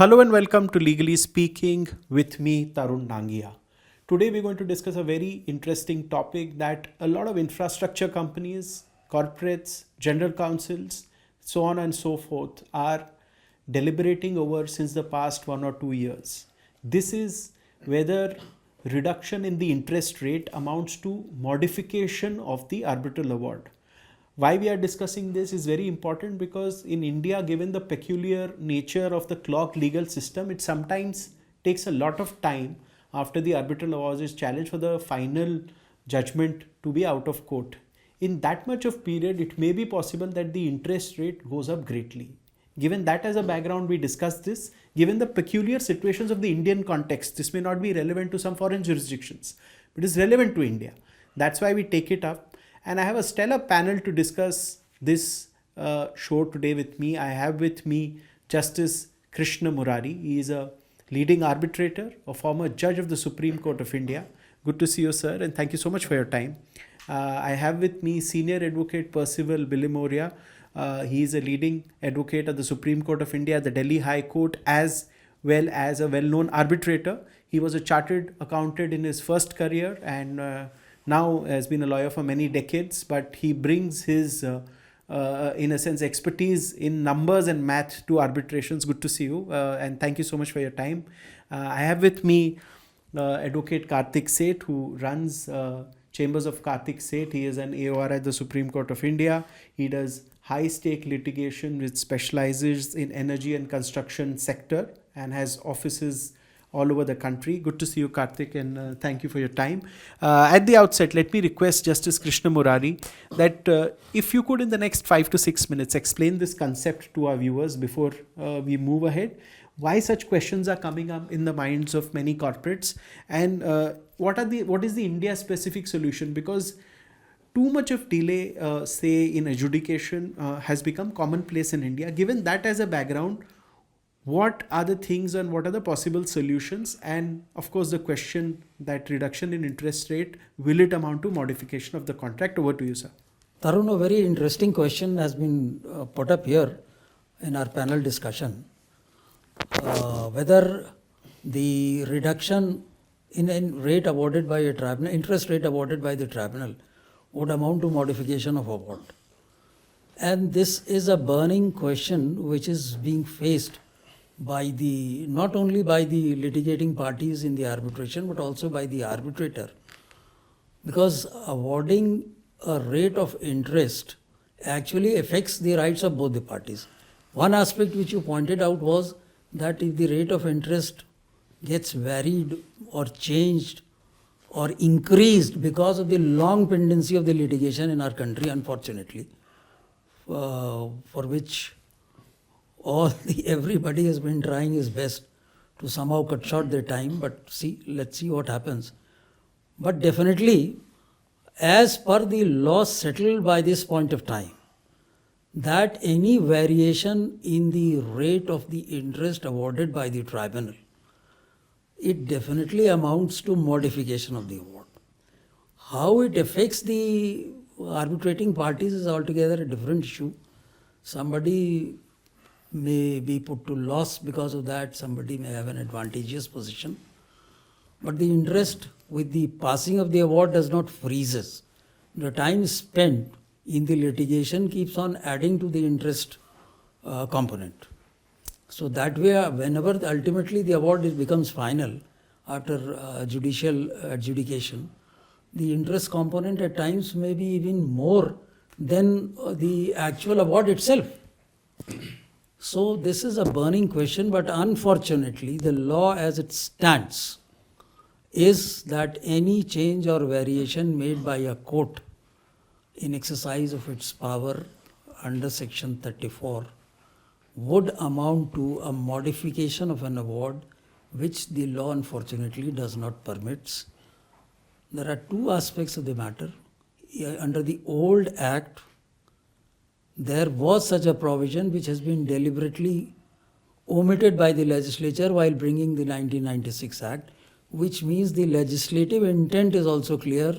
Hello and welcome to Legally Speaking with me, Tarun Nangia. Today we're going to discuss a very interesting topic that a lot of infrastructure companies, corporates, general counsels, so on and so forth are deliberating over since the past 1 or 2 years. This is whether reduction in the interest rate amounts to modification of the arbitral award. Why we are discussing this is very important because in India, given the peculiar nature of the clock legal system, it sometimes takes a lot of time after the arbitral award is challenged for the final judgment to be out of court. In that much of period, it may be possible that the interest rate goes up greatly. Given that as a background, we discuss this. Given the peculiar situations of the Indian context, this may not be relevant to some foreign jurisdictions, but it is relevant to India. That's why we take it up. And I have a stellar panel to discuss this show today with me. I have with me Justice Krishna Murari. He is a leading arbitrator, a former judge of the Supreme Court of India. Good to see you, sir, and thank you so much for your time. I have with me Senior Advocate Percival Bilimoria. He is a leading advocate at the Supreme Court of India, the Delhi High Court, as well as a well-known arbitrator. He was a chartered accountant in his first career and now has been a lawyer for many decades, but he brings his, in a sense, expertise in numbers and math to arbitrations. Good to see you, and thank you so much for your time. I have with me Advocate Karthik Seth, who runs Chambers of Karthik Seth. He is an AOR at the Supreme Court of India. He does high-stake litigation, which specializes in energy and construction sector and has offices all over the country. Good to see you, Karthik, and thank you for your time. At the outset, let me request Justice Krishna Murari that if you could in the next 5 to 6 minutes explain this concept to our viewers before we move ahead. Why such questions are coming up in the minds of many corporates, and what is the India specific solution? Because too much of delay, say in adjudication, has become commonplace in India. Given that as a background, what are the things and what are the possible solutions? And of course, the question that reduction in interest rate, will it amount to modification of the contract? Over to you, sir. Tarun, a very interesting question has been put up here in our panel discussion. Whether the reduction in rate awarded by a tribunal, interest rate awarded by the tribunal, would amount to modification of award. And this is a burning question which is being faced by not only by the litigating parties in the arbitration, but also by the arbitrator. Because awarding a rate of interest actually affects the rights of both the parties. One aspect which you pointed out was that if the rate of interest gets varied or changed or increased because of the long pendency of the litigation in our country, unfortunately, for which everybody has been trying his best to somehow cut short their time, but let's see what happens. But definitely, as per the law settled by this point of time, that any variation in the rate of the interest awarded by the tribunal, it definitely amounts to modification of the award. How it affects the arbitrating parties is altogether a different issue. Somebody may be put to loss because of that, somebody may have an advantageous position. But the interest with the passing of the award does not freezes. The time spent in the litigation keeps on adding to the interest component. So that way, whenever ultimately the award becomes final after judicial adjudication, the interest component at times may be even more than the actual award itself. So this is a burning question, but unfortunately the law as it stands is that any change or variation made by a court in exercise of its power under section 34 would amount to a modification of an award which the law unfortunately does not permit. There are two aspects of the matter. Under the old act, there was such a provision which has been deliberately omitted by the legislature while bringing the 1996 Act, which means the legislative intent is also clear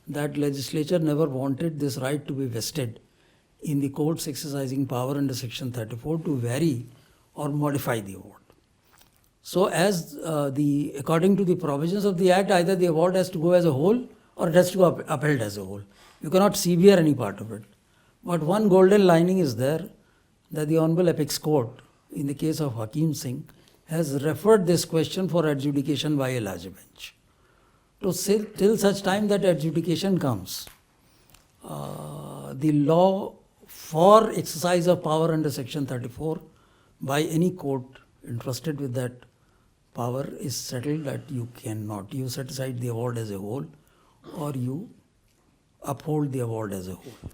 that legislature never wanted this right to be vested in the courts exercising power under section 34 to vary or modify the award. So as according to the provisions of the Act, either the award has to go as a whole or it has to go upheld as a whole. You cannot sever any part of it. But one golden lining is there, that the Honorable Apex Court, in the case of Hakim Singh, has referred this question for adjudication by a larger bench. So till such time that adjudication comes, the law for exercise of power under Section 34 by any court entrusted with that power is settled that you cannot. You set aside the award as a whole or you uphold the award as a whole.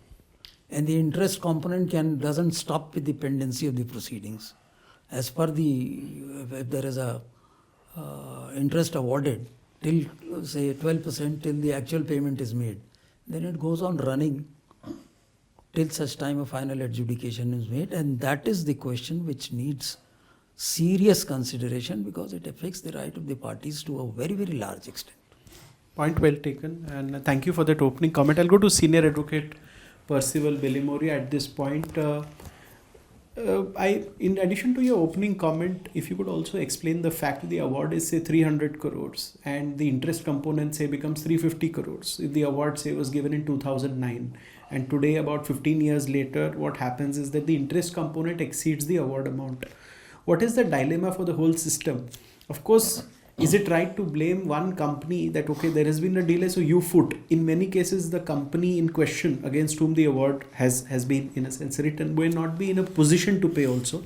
And the interest component doesn't stop with the pendency of the proceedings. As per if there is a interest awarded till say 12% till the actual payment is made, then it goes on running till such time a final adjudication is made, and that is the question which needs serious consideration because it affects the right of the parties to a very, very large extent. Point well taken, and thank you for that opening comment. I'll go to Senior Advocate Percival Bellimori at this point. In addition to your opening comment, if you could also explain the fact that the award is say 300 crores and the interest component say becomes 350 crores. If the award say was given in 2009 and today about 15 years later, what happens is that the interest component exceeds the award amount. What is the dilemma for the whole system? Of course, is it right to blame one company that, okay, there has been a delay, so you foot? In many cases, the company in question against whom the award has been, in a sense, written may not be in a position to pay also.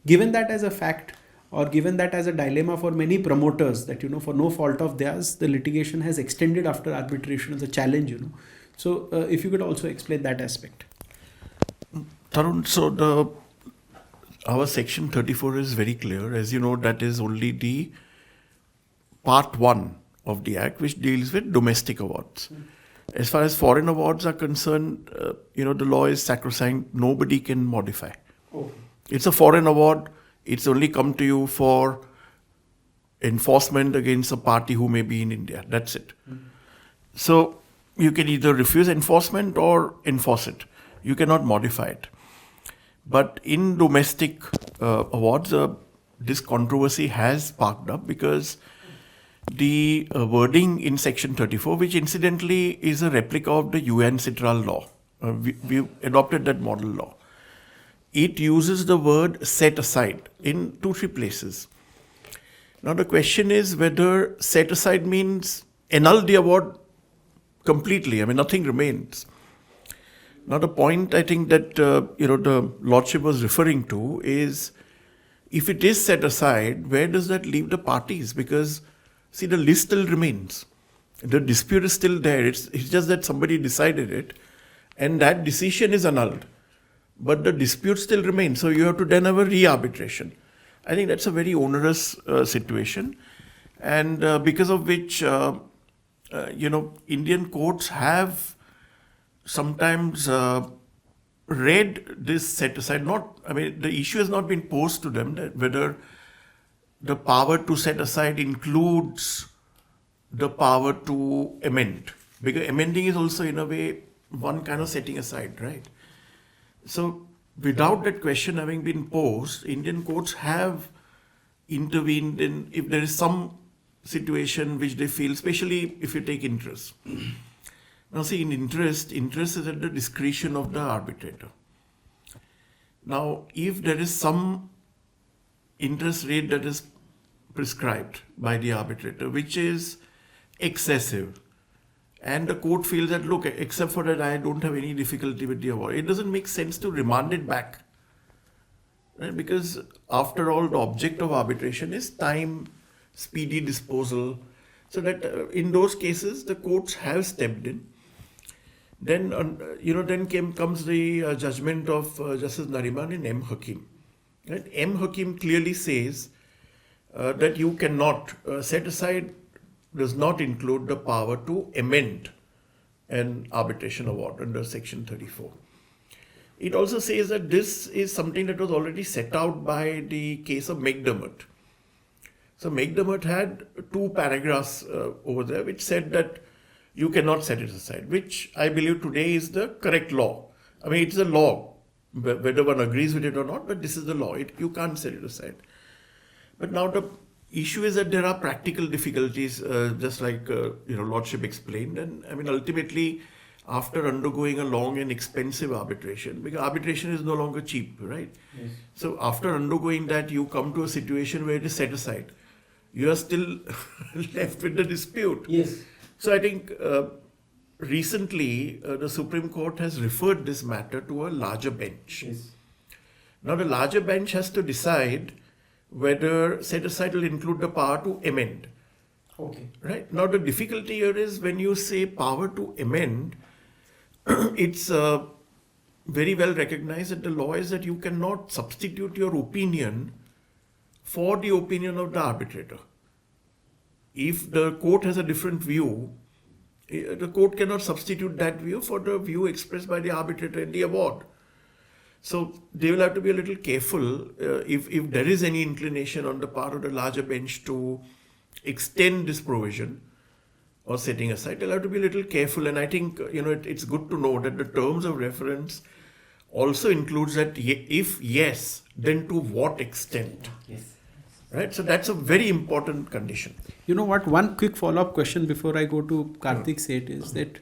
Given that as a fact, or given that as a dilemma for many promoters, that, for no fault of theirs, the litigation has extended after arbitration as a challenge, So, if you could also explain that aspect. Tarun, so our section 34 is very clear. As you know, that is only the part 1 of the Act, which deals with domestic awards. As far as foreign awards are concerned, the law is sacrosanct. Nobody can modify. Okay. It's a foreign award. It's only come to you for enforcement against a party who may be in India. That's it. So you can either refuse enforcement or enforce it. You cannot modify it. But in domestic awards, this controversy has sparked up because the wording in Section 34, which incidentally is a replica of the UN Citral law, we adopted that model law. It uses the word set aside in 2-3 places. Now the question is whether set aside means annul the award completely. Nothing remains. Now the point I think that the Lordship was referring to is, if it is set aside, where does that leave the parties? Because see, the list still remains. The dispute is still there. It's just that somebody decided it and that decision is annulled. But the dispute still remains. So you have to then have a re-arbitration. I think that's a very onerous situation. And because of which, Indian courts have sometimes read this set aside. The issue has not been posed to them that whether the power to set aside includes the power to amend. Because amending is also, in a way, one kind of setting aside, right? So, without that question having been posed, Indian courts have intervened in if there is some situation which they feel, especially if you take interest. Now, see, in interest is at the discretion of the arbitrator. Now, if there is some interest rate that is prescribed by the arbitrator, which is excessive, and the court feels that, look, except for that, I don't have any difficulty with the award, it doesn't make sense to remand it back. Right? Because after all, the object of arbitration is time, speedy disposal. So that in those cases, the courts have stepped in. Then, comes the judgment of Justice Nariman in M. Hakim. Right? M. Hakim clearly says that you cannot set aside does not include the power to amend an arbitration award under Section 34. It also says that this is something that was already set out by the case of McDermott. So McDermott had 2 paragraphs over there which said that you cannot set it aside, which I believe today is the correct law. It's a law, whether one agrees with it or not, but this is the law. You can't set it aside. But now the issue is that there are practical difficulties, just like Lordship explained, and I mean ultimately, after undergoing a long and expensive arbitration, because arbitration is no longer cheap, right? Yes. So after undergoing that, you come to a situation where it is set aside. You are still left with the dispute. Yes. So I think recently the Supreme Court has referred this matter to a larger bench. Yes. Now the larger bench has to decide whether set aside will include the power to amend. Okay. Right. Now the difficulty here is when you say power to amend, it's very well recognized that the law is that you cannot substitute your opinion for the opinion of the arbitrator. If the court has a different view, the court cannot substitute that view for the view expressed by the arbitrator in the award. So they will have to be a little careful if there is any inclination on the part of the larger bench to extend this provision or setting aside. They'll have to be a little careful, and I think it's good to know that the terms of reference also includes that if yes, then to what extent. Yes. Right? So that's a very important condition. You know what? One quick follow-up question before I go to Karthik Seth is that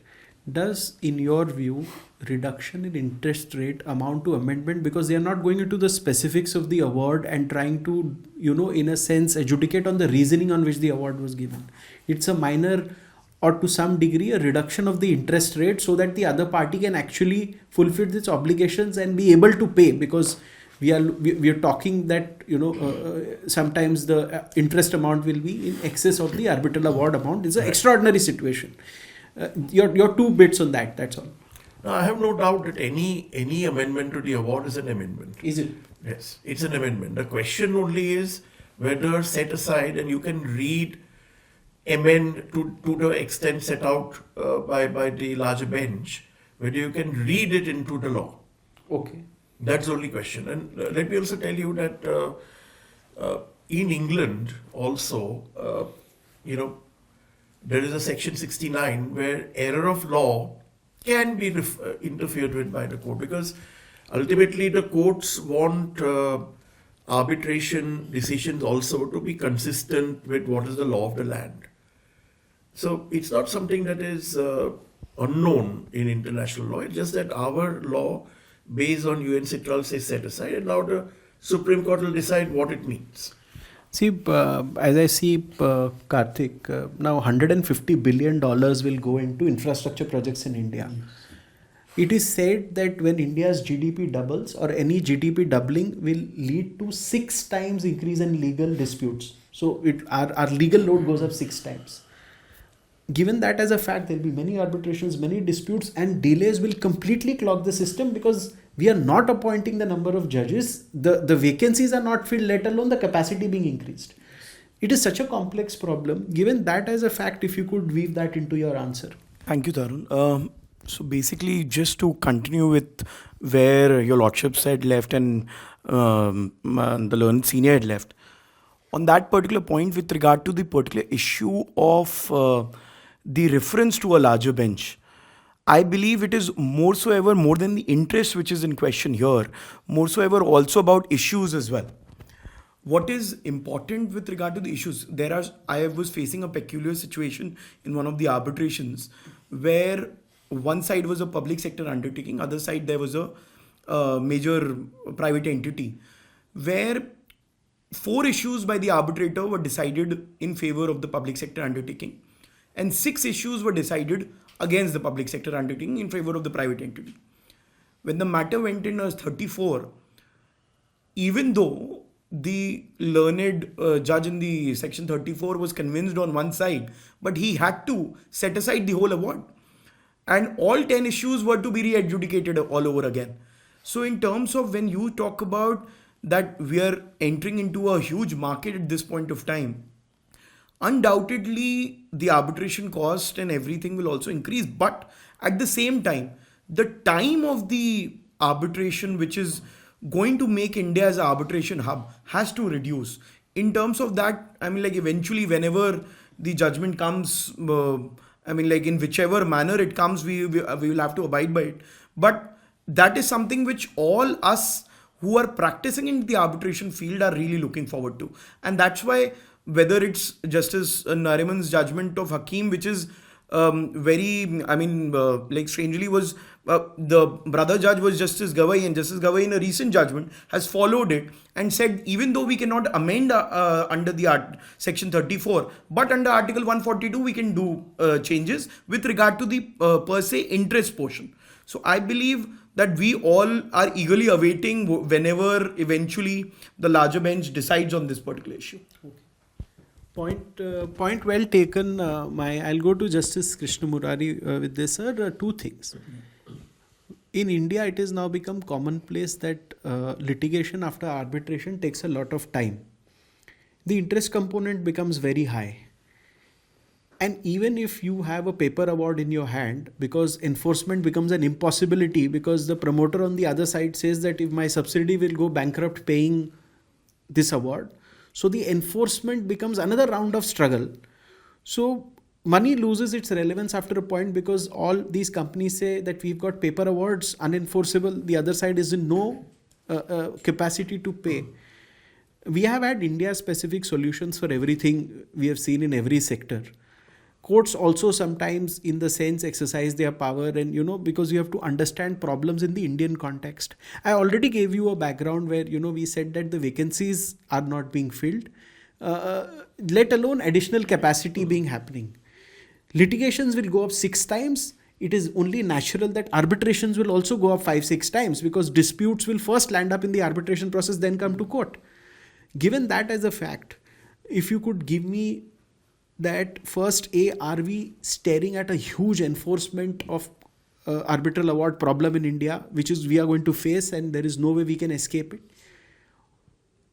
does, in your view, reduction in interest rate amount to amendment, because they are not going into the specifics of the award and trying to, in a sense, adjudicate on the reasoning on which the award was given. It's a minor or to some degree a reduction of the interest rate so that the other party can actually fulfill its obligations and be able to pay, because we are talking that sometimes the interest amount will be in excess of the arbitral award amount. It's an extraordinary situation. Your two bits on that, that's all. Now, I have no doubt that any amendment to the award is an amendment. Is it? Yes, it's an amendment. The question only is whether set aside, and you can read amend to the extent set out by the larger bench, whether you can read it into the law. Okay. That's the only question. And let me also tell you that in England also, there is a section 69 where error of law can be interfered with by the court, because ultimately the courts want arbitration decisions also to be consistent with what is the law of the land. So it's not something that is unknown in international law. It's just that our law based on UN Citral says set aside, and now the Supreme Court will decide what it means. See, as I see, Karthik, now $150 billion will go into infrastructure projects in India. It is said that when India's GDP doubles, or any GDP doubling will lead to 6 times increase in legal disputes. So our legal load goes up 6 times. Given that as a fact, there will be many arbitrations, many disputes, and delays will completely clog the system, because we are not appointing the number of judges. The vacancies are not filled, let alone the capacity being increased. It is such a complex problem. Given that as a fact, if you could weave that into your answer. Thank you, Tarun. So basically, just to continue with where your lordship had left and the learned senior had left, on that particular point with regard to the particular issue of the reference to a larger bench, I believe it is more than the interest which is in question here, more so ever also about issues as well. What is important with regard to the issues? I was facing a peculiar situation in one of the arbitrations where one side was a public sector undertaking, other side there was a major private entity, where 4 issues by the arbitrator were decided in favor of the public sector undertaking, and 6 issues were decided against the public sector undertaking in favor of the private entity. When the matter went in as 34, even though the learned judge in the section 34 was convinced on one side, but he had to set aside the whole award, and all 10 issues were to be re-adjudicated all over again. So in terms of when you talk about that we are entering into a huge market at this point of time, undoubtedly the arbitration cost and everything will also increase, but at the same time, the time of the arbitration, which is going to make India as an arbitration hub, has to reduce. In terms of that, eventually whenever the judgment comes, in whichever manner it comes, we will have to abide by it. But that is something which all us who are practicing in the arbitration field are really looking forward to. And that's why whether it's Justice Nariman's judgment of Hakim, which is very, like strangely was the brother judge was Justice Gawai, and Justice Gawai in a recent judgment has followed it and said even though we cannot amend under the section 34, but under Article 142 we can do changes with regard to the per se interest portion. So I believe that we all are eagerly awaiting whenever eventually the larger bench decides on this particular issue. Point well taken. I'll go to Justice Krishna Murari with this, sir. Two things. In India, it has now become commonplace that litigation after arbitration takes a lot of time. The interest component becomes very high. And even if you have a paper award in your hand, because enforcement becomes an impossibility, because the promoter on the other side says that if my subsidiary will go bankrupt paying this award, so the enforcement becomes another round of struggle. So money loses its relevance after a point because all these companies say that we've got paper awards unenforceable. The other side is in no capacity to pay. We have had India-specific solutions for everything we have seen in every sector. Courts also sometimes, in the sense, exercise their power and, because you have to understand problems in the Indian context. I already gave you a background where, we said that the vacancies are not being filled, let alone additional capacity being happening. Litigations will go up 6 times. It is only natural that arbitrations will also go up 5-6 times because disputes will first land up in the arbitration process, then come to court. Given that as a fact, if you could give me that first, are we staring at a huge enforcement of arbitral award problem in India, which is we are going to face and there is no way we can escape it?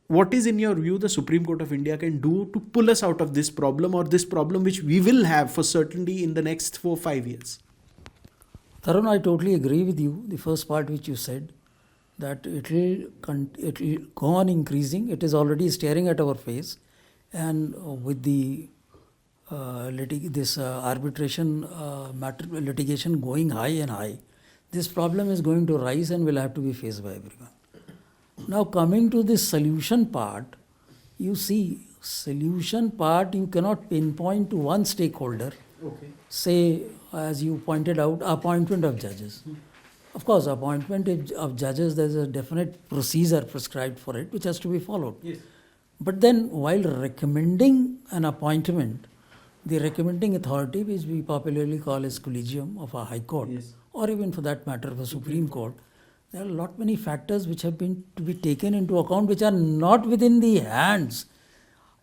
What is in your view the Supreme Court of India can do to pull us out of this problem or this problem which we will have for certainty in the next 4-5 years? Tarun, I totally agree with you. The first part which you said, that it will go on increasing. It is already staring at our face, and with the arbitration matter litigation going high and high, this problem is going to rise and will have to be faced by everyone. Now coming to the solution part, you see, solution part you cannot pinpoint to one stakeholder. Okay. Say, as you pointed out, appointment of judges. Of course, appointment of judges, there is a definite procedure prescribed for it which has to be followed. Yes. But then while recommending an appointment, the recommending authority, which we popularly call as collegium of a high court, Yes. or even for that matter of a Supreme Court, there are a lot many factors which have been to be taken into account which are not within the hands.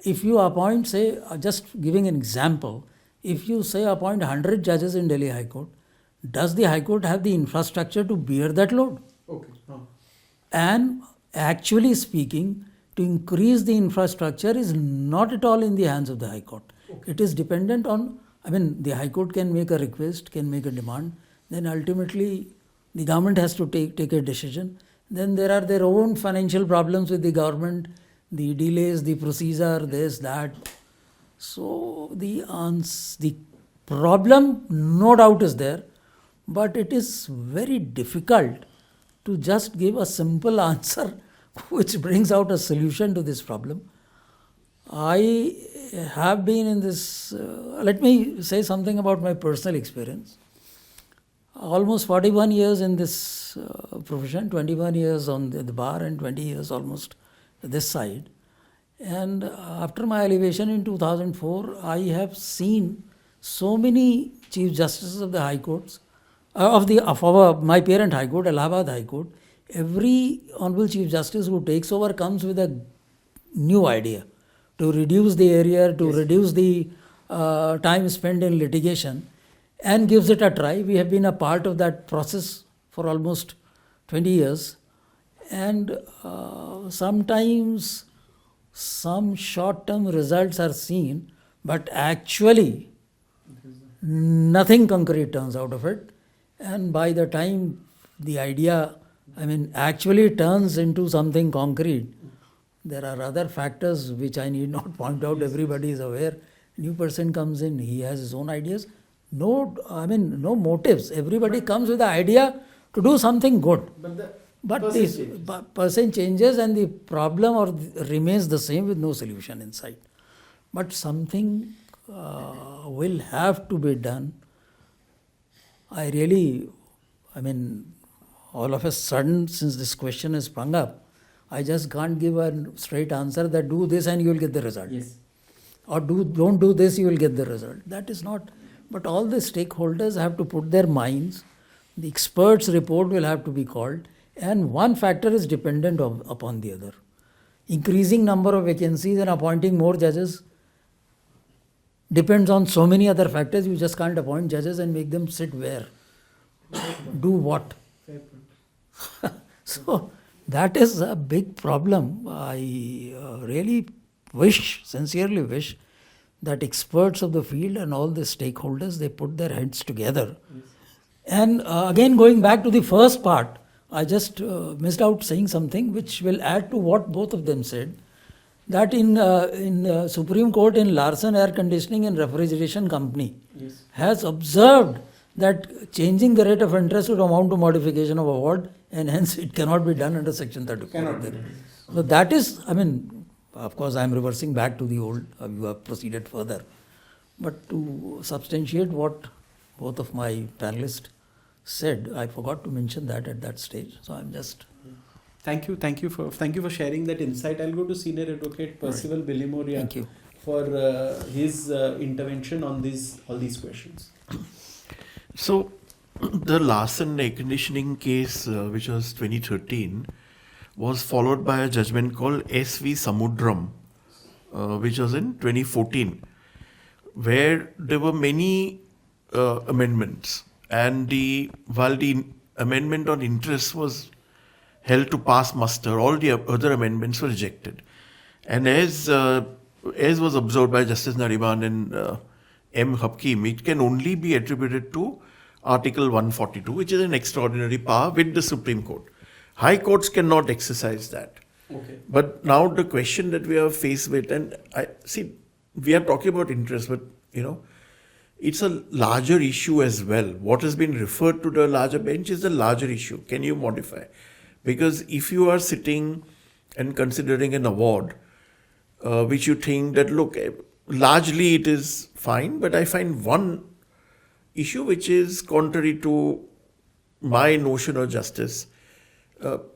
If you appoint, say, just giving an example, if you say appoint 100 judges in Delhi High Court, does the High Court have the infrastructure to bear that load? Okay. And actually speaking, to increase the infrastructure is not at all in the hands of the High Court. Okay. It is dependent on, the High Court can make a request, can make a demand, then ultimately the government has to take a decision. Then there are their own financial problems with the government, the delays, the procedure, this, that. So the problem no doubt is there, but it is very difficult to just give a simple answer which brings out a solution to this problem. I have been in this, let me say something about my personal experience. Almost 41 years in this profession, 21 years on the bar and 20 years almost this side. And after my elevation in 2004, I have seen so many Chief Justices of the High Courts, of my parent High Court, Allahabad High Court. Every Honorable Chief Justice who takes over comes with a new idea to reduce the area, to reduce the time spent in litigation, and gives it a try. We have been a part of that process for almost 20 years. And sometimes some short-term results are seen, but actually nothing concrete turns out of it. And by the time the idea, actually turns into something concrete, there are other factors which I need not point out. Everybody is aware. New person comes in, he has his own ideas. No motives. Everybody comes with the idea to do something good. But the person changes and the problem remains the same with no solution in sight. but something will have to be done. I mean, all of a sudden, since this question is sprung up, I just can't give a straight answer that do this and you will get the result. Yes. Or don't do this, you will get the result. That is not. But all the stakeholders have to put their minds. The experts' report will have to be called, and one factor is dependent upon the other. Increasing number of vacancies and appointing more judges depends on so many other factors. You just can't appoint judges and make them sit where, do what. So that is a big problem. I really sincerely wish that experts of the field and all the stakeholders, they put their heads together. Yes. And again, going back to the first part, I just missed out saying something which will add to what both of them said. That in Supreme Court in Larsen Air Conditioning and Refrigeration Company yes. has observed that changing the rate of interest would amount to modification of award, and hence it cannot be done under Section 34. So that is, I mean, of course I am reversing back to the old, you have proceeded further. But to substantiate what both of my panelists said, I forgot to mention that at that stage. So I'm just... Thank you for sharing that insight. I'll go to Senior Advocate Percival Billimoria. Thank you for his intervention on all these questions. So, the Larsen air conditioning case, which was 2013, was followed by a judgment called S.V. Samudram, which was in 2014, where there were many amendments, and while the amendment on interest was held to pass muster, all the other amendments were rejected. And as was observed by Justice Nariman and M. Hakim, it can only be attributed to Article 142, which is an extraordinary power with the Supreme Court. High courts cannot exercise that. Okay. But now the question that we are faced with, and we are talking about interest, but it's a larger issue as well. What has been referred to the larger bench is the larger issue. Can you modify? Because if you are sitting and considering an award, which you think that, look, largely it is fine, but I find one issue which is contrary to my notion of justice.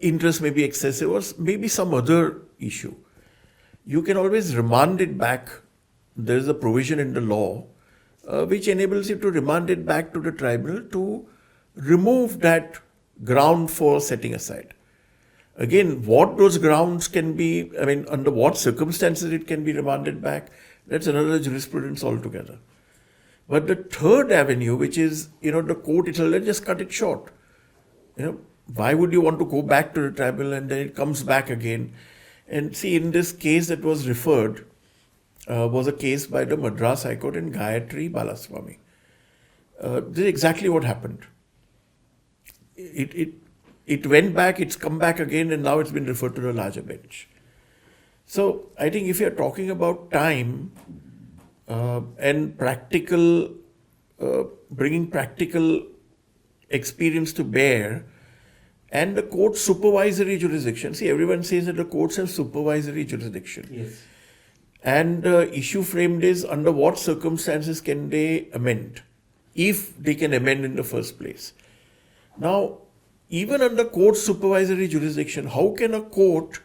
Interest may be excessive or maybe some other issue. You can always remand it back. There is a provision in the law which enables you to remand it back to the tribunal to remove that ground for setting aside. Again, what those grounds can be, under what circumstances it can be remanded back, that's another jurisprudence altogether. But the third avenue, which is, the court itself, let's just cut it short. Why would you want to go back to the tribunal and then it comes back again? And see, in this case that was referred, was a case by the Madras High Court in Gayatri Balaswamy. This is exactly what happened. It went back, it's come back again, and now it's been referred to the larger bench. So I think if you're talking about time and bringing practical experience to bear, and the court's supervisory jurisdiction. See, everyone says that the courts have supervisory jurisdiction. Yes. And the issue framed is under what circumstances can they amend, if they can amend in the first place. Now, even under court supervisory jurisdiction, how can a court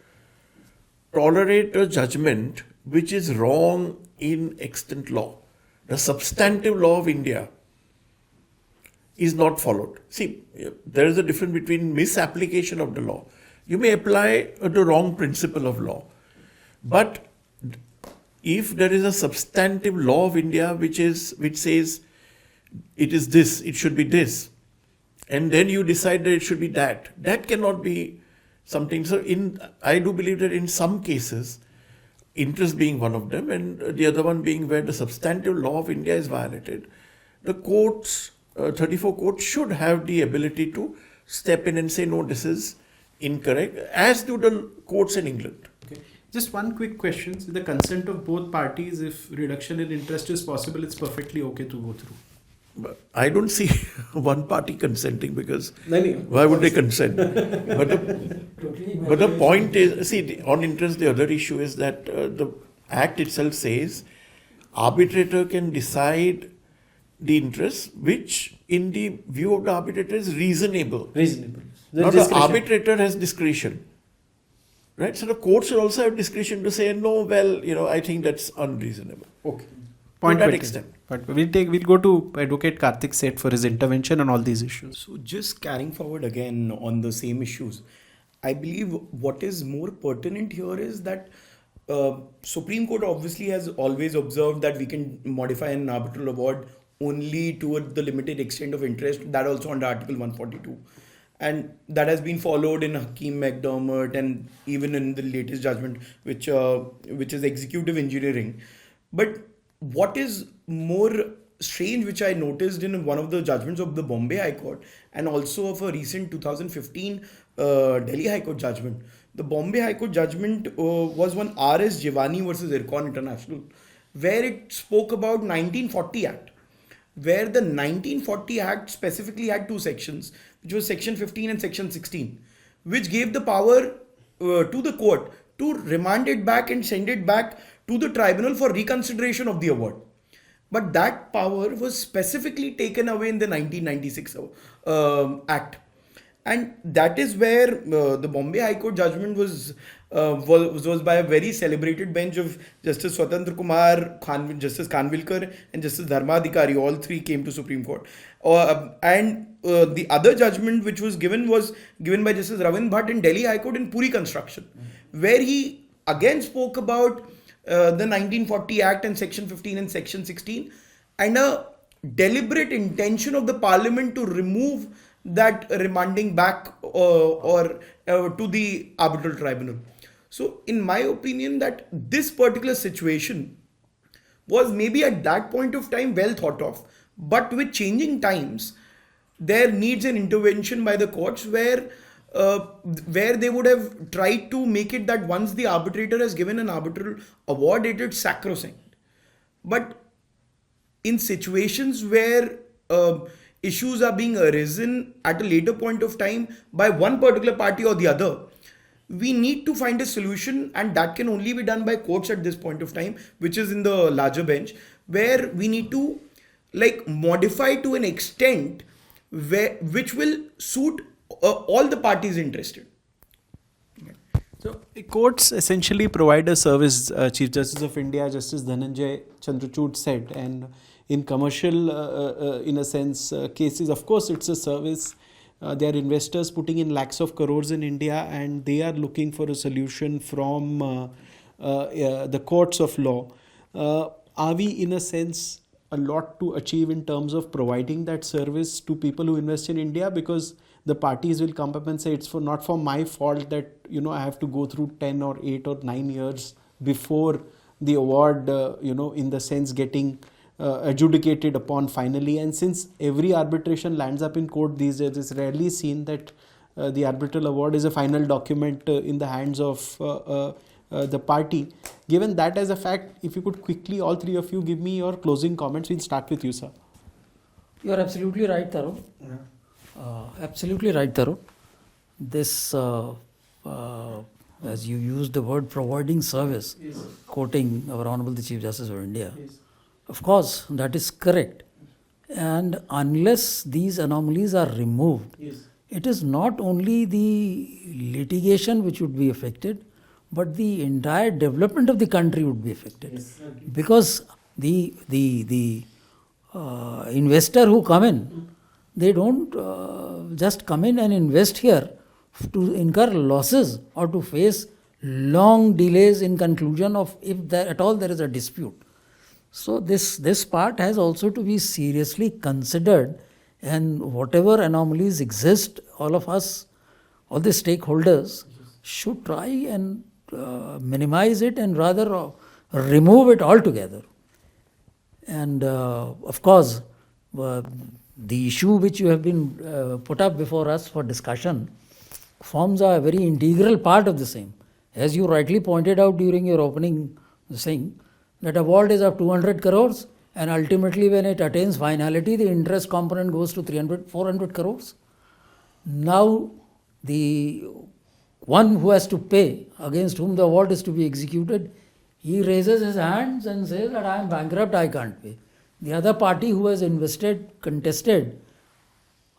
tolerate a judgment which is wrong in extant law? The substantive law of India is not followed. See, there is a difference between misapplication of the law. You may apply the wrong principle of law. But if there is a substantive law of India which says it is this, it should be this, and then you decide that it should be that, that cannot be something. So I do believe that in some cases, interest being one of them, and the other one being where the substantive law of India is violated, the courts, 34 courts should have the ability to step in and say, no, this is incorrect, as do the courts in England. Okay. Just one quick question. With the consent of both parties, if reduction in interest is possible, it's perfectly okay to go through. But I don't see one party consenting, because why would they but the point is, see, on interest, the other issue is that the Act itself says arbitrator can decide the interest which, in the view of the arbitrator, is reasonable. Reasonable. Now the arbitrator has discretion, right? So the court should also have discretion to say, no, well, I think that's unreasonable. Okay. To that taken. extent. But we'll go to Advocate Karthik Seth for his intervention on all these issues. So just carrying forward again on the same issues, I believe what is more pertinent here is that Supreme Court obviously has always observed that we can modify an arbitral award only to the limited extent of interest, that also under Article 142. And that has been followed in Hakeem McDermott and even in the latest judgment, which is executive engineering. But what is more strange, which I noticed in one of the judgments of the Bombay High Court and also of a recent 2015 Delhi High Court judgment. The Bombay High Court judgment was one R.S. Jivani versus Ircon International, where it spoke about 1940 Act, where the 1940 Act specifically had two sections, which was Section 15 and Section 16, which gave the power to the court to remand it back and send it back to the tribunal for reconsideration of the award. But that power was specifically taken away in the 1996 Act. And that is where the Bombay High Court judgment was by a very celebrated bench of Justice Swatantra Kumar, Justice Kanvilkar and Justice Dharmadhikari. All three came to Supreme Court. The other judgment which was given by Justice Ravin Bhatt in Delhi High Court in Puri Construction, where he again spoke about the 1940 Act and Section 15 and Section 16 and a deliberate intention of the Parliament to remove that remanding back or to the arbitral tribunal. So in my opinion, that this particular situation was maybe at that point of time well thought of, but with changing times, there needs an intervention by the courts where they would have tried to make it that once the arbitrator has given an arbitral award, it is sacrosanct. But in situations where issues are being arisen at a later point of time by one particular party or the other, we need to find a solution, and that can only be done by courts at this point of time, which is in the larger bench, where we need to modify to an extent which will suit all the parties interested. So courts essentially provide a service, Chief Justice of India, Justice Dhananjay Chandrachud said, and in commercial, in a sense, cases, of course, it's a service. They are investors putting in lakhs of crores in India, and they are looking for a solution from the courts of law. Are we, in a sense, a lot to achieve in terms of providing that service to people who invest in India? Because the parties will come up and say it's not for my fault that I have to go through 10 or 8 or 9 years before the award, in the sense getting adjudicated upon finally. And since every arbitration lands up in court these days, it's rarely seen that the arbitral award is a final document in the hands of the party. Given that as a fact, if you could quickly, all three of you, give me your closing comments. We'll start with you, sir. You are absolutely right, Tarun. Absolutely right, Tarun. This, as you used the word providing service, yes, quoting our Honorable the Chief Justice of India, yes, of course, that is correct. And unless these anomalies are removed, yes, it is not only the litigation which would be affected, but the entire development of the country would be affected. Yes, okay. Because the investor who come in, they don't just come in and invest here to incur losses or to face long delays in conclusion of if there, at all there is a dispute. So this part has also to be seriously considered, and whatever anomalies exist, all of us, all the stakeholders should try and minimize it and rather remove it altogether. And of course, the issue which you have been put up before us for discussion forms a very integral part of the same. As you rightly pointed out during your opening thing, that award is of 200 crores and ultimately when it attains finality, the interest component goes to 400 crores. Now, the one who has to pay, against whom the award is to be executed, He raises his hands and says that I am bankrupt, I can't pay. The other party who has invested, contested,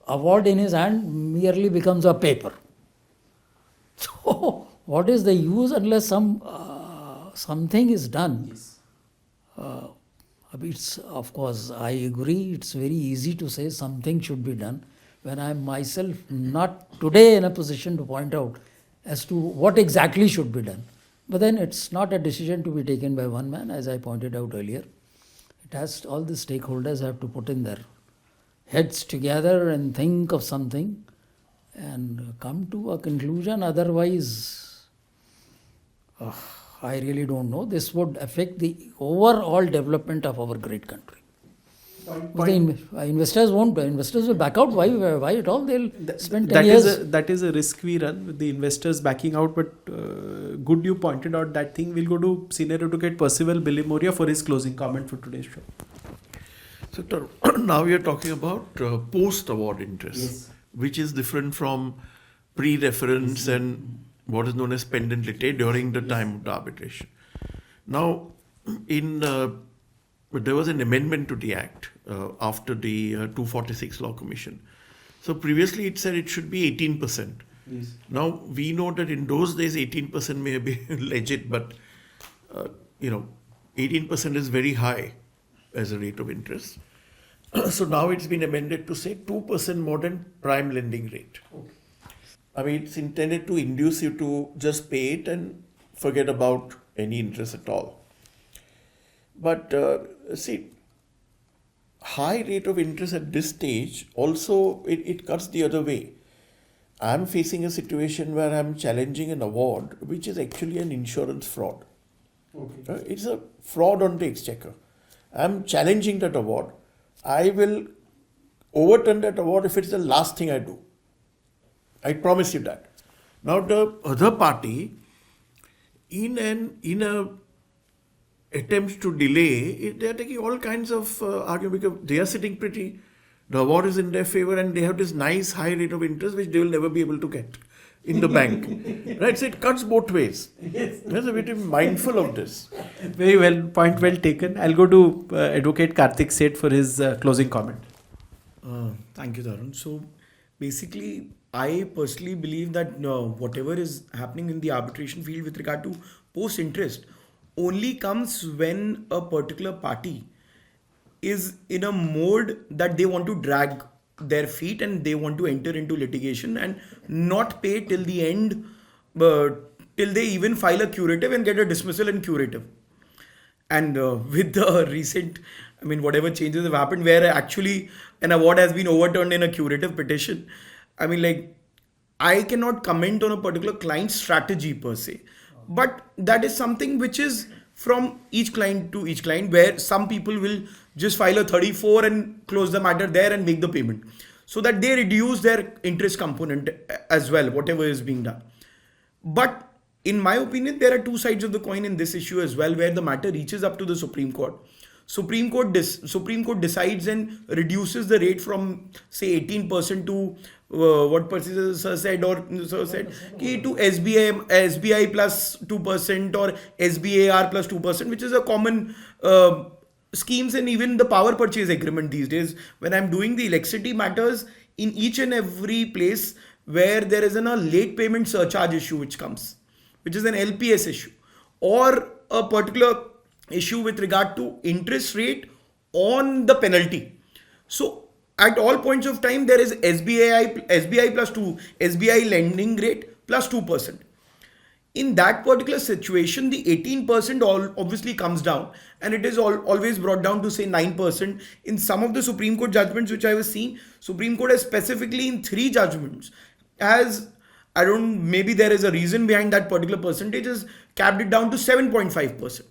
award in his hand merely becomes a paper. So, what is the use unless something is done? It's, of course, I agree, it's very easy to say something should be done when I am myself not today in a position to point out as to what exactly should be done. But then it's not a decision to be taken by one man, as I pointed out earlier. It has, all the stakeholders have to put in their heads together and think of something and come to a conclusion. Otherwise, I really don't know. This would affect the overall development of our great country. Investors won't. Investors will back out. Why at all? They'll spend 10 years. That is a risk we run with the investors backing out. But good you pointed out that thing. We'll go to Senior Advocate Percival Bilimoria for his closing comment for today's show. So now we are talking about post-award interest, Yes. which is different from pre-reference and what is known as pendent litigation during the time of the arbitration. Now, there was an amendment to the Act after the 246 Law Commission. So previously it said it should be 18%. Yes. Now we know that in those days 18% may be legit, but 18% is very high as a rate of interest. So now it's been amended to say 2% more than prime lending rate. Okay. I mean, it's intended to induce you to just pay it and forget about any interest at all. But see, high rate of interest at this stage also it cuts the other way. I'm facing a situation where I'm challenging an award which is actually an insurance fraud. Okay. It's a fraud on the exchequer. I'm challenging that award. I will overturn that award if it's the last thing I do. I promise you that. Now the other party, in a attempt to delay, they are taking all kinds of argument because they are sitting pretty. The award is in their favor and they have this nice high rate of interest which they will never be able to get in the bank. Right? So it cuts both ways. Yes. Yes, we have to be mindful of this. Very well, point well taken. I'll go to Advocate Karthik Seth for his closing comment. Thank you, Tarun. So basically, I personally believe that whatever is happening in the arbitration field with regard to post-interest only comes when a particular party is in a mode that they want to drag their feet and they want to enter into litigation and not pay till the end, till they even file a curative and get a dismissal and curative. And with the recent, whatever changes have happened where actually an award has been overturned in a curative petition, I cannot comment on a particular client's strategy per se. But that is something which is from each client to each client, where some people will just file a 34 and close the matter there and make the payment, so that they reduce their interest component as well, whatever is being done. But in my opinion, there are two sides of the coin in this issue as well, where the matter reaches up to the Supreme Court. Supreme Court decides and reduces the rate from say 18% to what Percy sir said or sir said to SBI plus 2% or SBAR plus 2%, which is a common schemes and even the power purchase agreement these days. When I'm doing the electricity matters, in each and every place where there is a late payment surcharge issue which comes, which is an LPS issue, or a particular issue with regard to interest rate on the penalty. So at all points of time, there is SBI plus 2, SBI lending rate plus 2%. In that particular situation, the 18% obviously comes down, and it is always brought down to say 9%. In some of the Supreme Court judgments which I was seeing, Supreme Court has specifically in 3 judgments maybe there is a reason behind that particular percentage, has capped it down to 7.5%.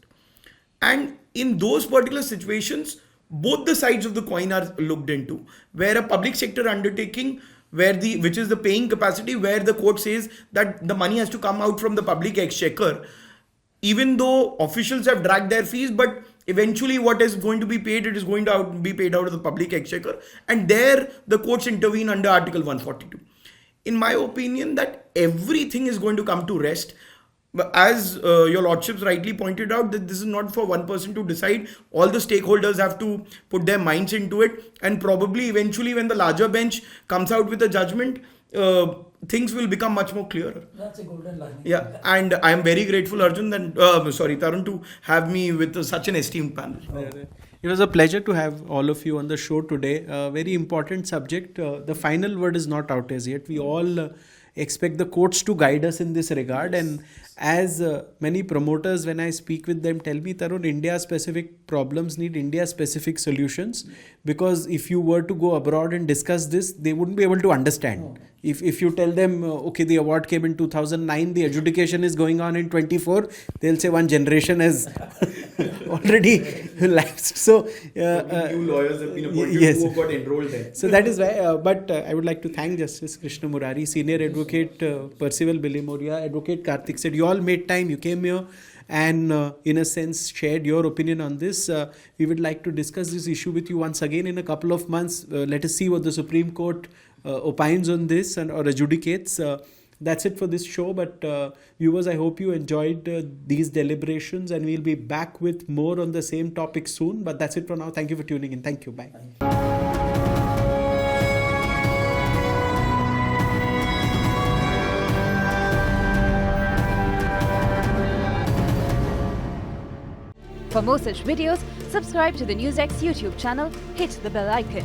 And in those particular situations, both the sides of the coin are looked into, where a public sector undertaking, which is the paying capacity, where the court says that the money has to come out from the public exchequer, even though officials have dragged their fees, but eventually what is going to be paid, it is going to be paid out of the public exchequer, and there the courts intervene under Article 142. In my opinion, that everything is going to come to rest But as your lordships rightly pointed out, that this is not for one person to decide. All the stakeholders have to put their minds into it, and probably eventually when the larger bench comes out with a judgment, things will become much more clearer. That's a golden line. Yeah, and I am very grateful, Arjun, and Tarun, to have me with such an esteemed panel. It was a pleasure to have all of you on the show today. Very important subject. The final word is not out as yet. We all expect the courts to guide us in this regard. And as many promoters, when I speak with them, tell me, Tarun, India-specific problems need India-specific solutions. Because if you were to go abroad and discuss this, they wouldn't be able to understand. If you tell them, okay, the award came in 2009, the adjudication is going on in 24, they'll say one generation has already lapsed. So, new lawyers have been appointed yes. who got enrolled there. So that is why, but I would like to thank Justice Krishna Murari, Senior Advocate Percival Bilimoria, Advocate Karthik said, you all made time, you came here and in a sense shared your opinion on this. We would like to discuss this issue with you once again in a couple of months. Let us see what the Supreme Court opines on this or adjudicates. That's it for this show. But viewers, I hope you enjoyed these deliberations, and we'll be back with more on the same topic soon. But that's it for now. Thank you for tuning in. Thank you. Bye. For more such videos, subscribe to the NewsX YouTube channel, hit the bell icon.